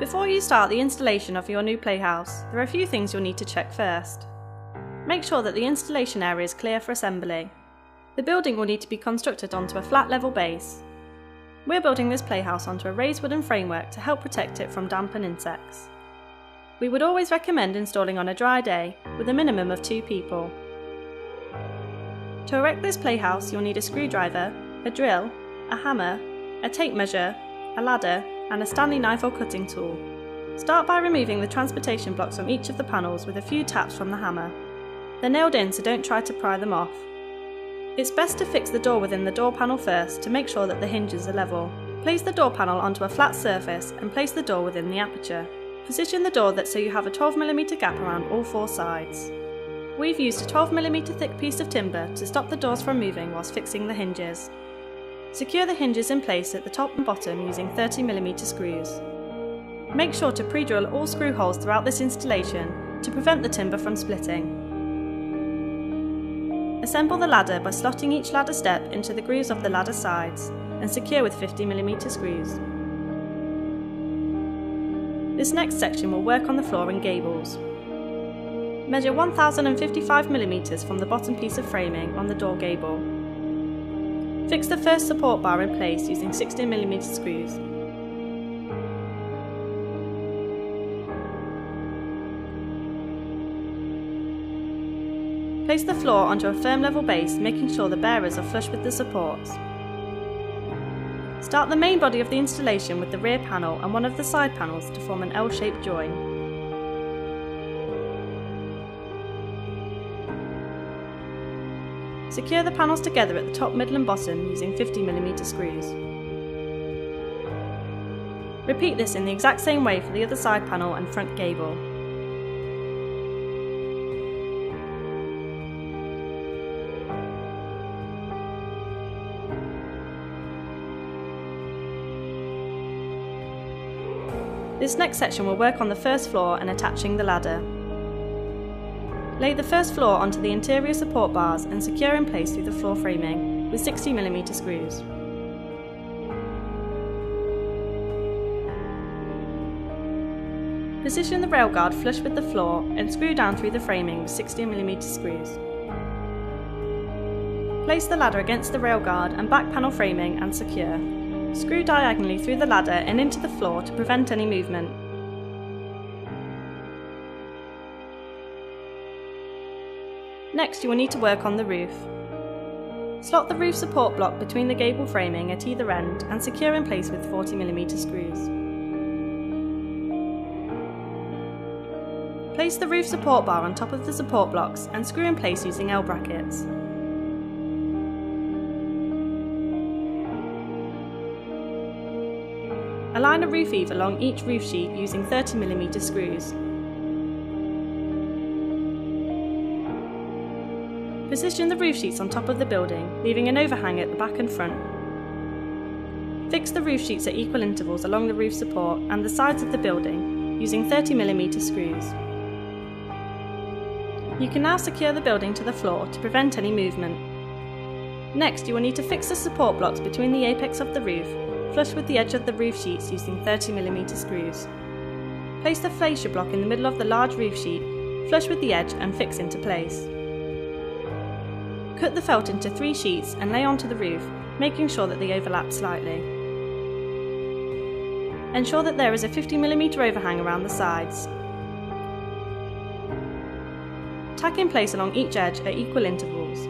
Before you start the installation of your new playhouse, there are a few things you'll need to check first. Make sure that the installation area is clear for assembly. The building will need to be constructed onto a flat level base. We're building this playhouse onto a raised wooden framework to help protect it from damp and insects. We would always recommend installing on a dry day with a minimum of 2 people. To erect this playhouse, you'll need a screwdriver, a drill, a hammer, a tape measure, a ladder, and a Stanley knife or cutting tool. Start by removing the transportation blocks from each of the panels with a few taps from the hammer. They're nailed in, so don't try to pry them off. It's best to fix the door within the door panel first to make sure that the hinges are level. Place the door panel onto a flat surface and place the door within the aperture. Position the door so you have a 12mm gap around all 4 sides. We've used a 12mm thick piece of timber to stop the doors from moving whilst fixing the hinges. Secure the hinges in place at the top and bottom using 30mm screws. Make sure to pre-drill all screw holes throughout this installation to prevent the timber from splitting. Assemble the ladder by slotting each ladder step into the grooves of the ladder sides and secure with 50mm screws. This next section will work on the floor and gables. Measure 1055mm from the bottom piece of framing on the door gable. Fix the first support bar in place using 16mm screws. Place the floor onto a firm level base, making sure the bearers are flush with the supports. Start the main body of the installation with the rear panel and one of the side panels to form an L-shaped join. Secure the panels together at the top, middle and bottom using 50mm screws. Repeat this in the exact same way for the other side panel and front gable. This next section will work on the first floor and attaching the ladder. Lay the first floor onto the interior support bars and secure in place through the floor framing with 60mm screws. Position the railguard flush with the floor and screw down through the framing with 60mm screws. Place the ladder against the railguard and back panel framing and secure. Screw diagonally through the ladder and into the floor to prevent any movement. Next, you will need to work on the roof. Slot the roof support block between the gable framing at either end and secure in place with 40mm screws. Place the roof support bar on top of the support blocks and screw in place using L brackets. Align a roof eave along each roof sheet using 30mm screws. Position the roof sheets on top of the building, leaving an overhang at the back and front. Fix the roof sheets at equal intervals along the roof support and the sides of the building using 30mm screws. You can now secure the building to the floor to prevent any movement. Next, you will need to fix the support blocks between the apex of the roof, flush with the edge of the roof sheets using 30mm screws. Place the fascia block in the middle of the large roof sheet, flush with the edge and fix into place. Cut the felt into 3 sheets and lay onto the roof, making sure that they overlap slightly. Ensure that there is a 50mm overhang around the sides. Tack in place along each edge at equal intervals.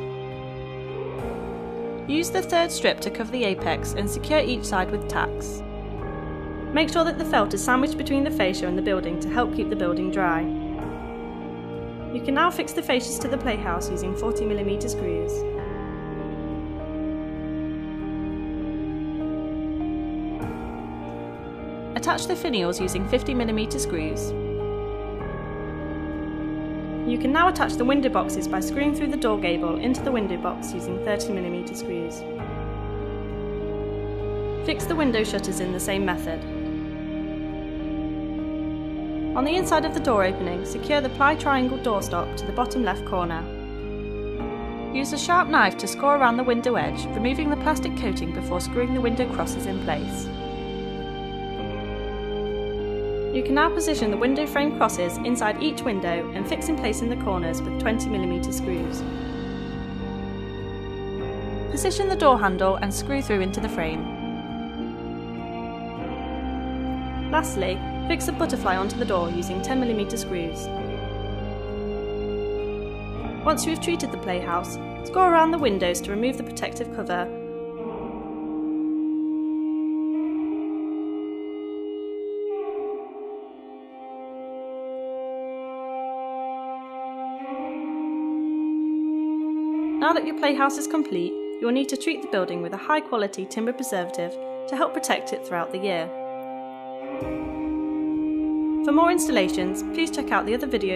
Use the third strip to cover the apex and secure each side with tacks. Make sure that the felt is sandwiched between the fascia and the building to help keep the building dry. You can now fix the fascias to the playhouse using 40mm screws. Attach the finials using 50mm screws. You can now attach the window boxes by screwing through the door gable into the window box using 30mm screws. Fix the window shutters in the same method. On the inside of the door opening, secure the ply triangle doorstop to the bottom left corner. Use a sharp knife to score around the window edge, removing the plastic coating before screwing the window crosses in place. You can now position the window frame crosses inside each window and fix in place in the corners with 20mm screws. Position the door handle and screw through into the frame. Lastly, fix the butterfly onto the door using 10mm screws. Once you have treated the playhouse, score around the windows to remove the protective cover. Now that your playhouse is complete, you will need to treat the building with a high quality timber preservative to help protect it throughout the year. For more installations, please check out the other videos